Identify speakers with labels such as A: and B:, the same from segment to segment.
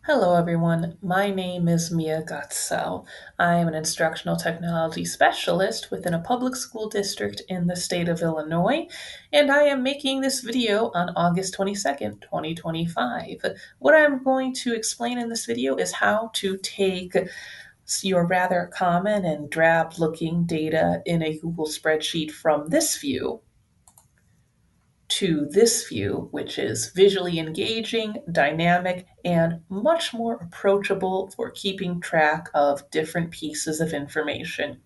A: Hello, everyone. My name is Mia Gottsell. I am an instructional technology specialist within a public school district in the state of Illinois, and I am making this video on August 22nd, 2025. What I'm going to explain in this video is how to take your rather common and drab looking data in a Google spreadsheet from this view to this view, which is visually engaging, dynamic, and much more approachable for keeping track of different pieces of information.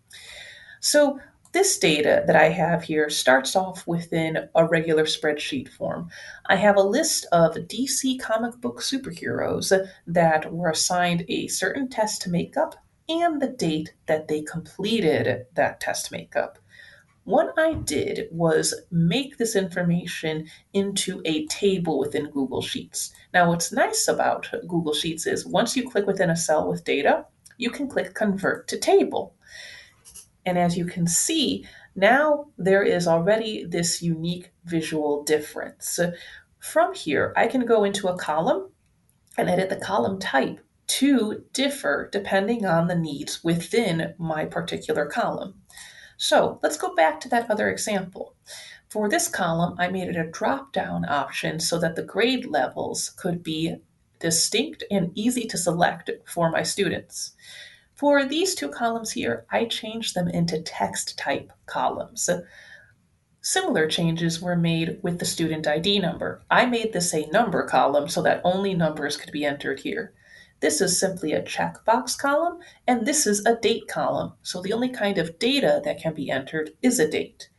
A: So, this data that I have here starts off within a regular spreadsheet form. I have a list of DC comic book superheroes that were assigned a certain test to make up and the date that they completed that test makeup. What I did was make this information into a table within Google Sheets. Now, what's nice about Google Sheets is once you click within a cell with data, you can click Convert to Table. And as you can see, now there is already this unique visual difference. From here, I can go into a column and edit the column type to differ depending on the needs within my particular column. So let's go back to that other example. For this column, I made it a drop down option so that the grade levels could be distinct and easy to select for my students. For these two columns here, I changed them into text type columns. Similar changes were made with the student ID number. I made this a number column so that only numbers could be entered here. This is simply a checkbox column, and this is a date column. So the only kind of data that can be entered is a date.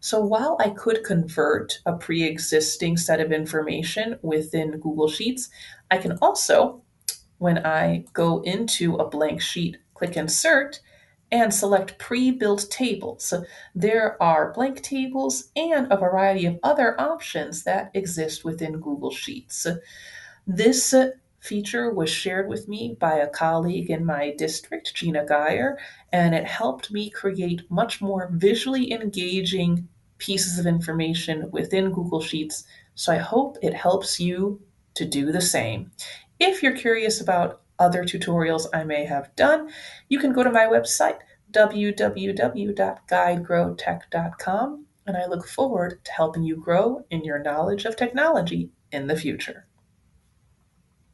A: So while I could convert a pre existing set of information within Google Sheets, I can also, when I go into a blank sheet, click Insert and select pre-built tables. So there are blank tables and a variety of other options that exist within Google Sheets. This feature was shared with me by a colleague in my district, Gina Geyer, and it helped me create much more visually engaging pieces of information within Google Sheets. So I hope it helps you to do the same. If you're curious about other tutorials I may have done, you can go to my website, www.guidegrowtech.com, and I look forward to helping you grow in your knowledge of technology in the future.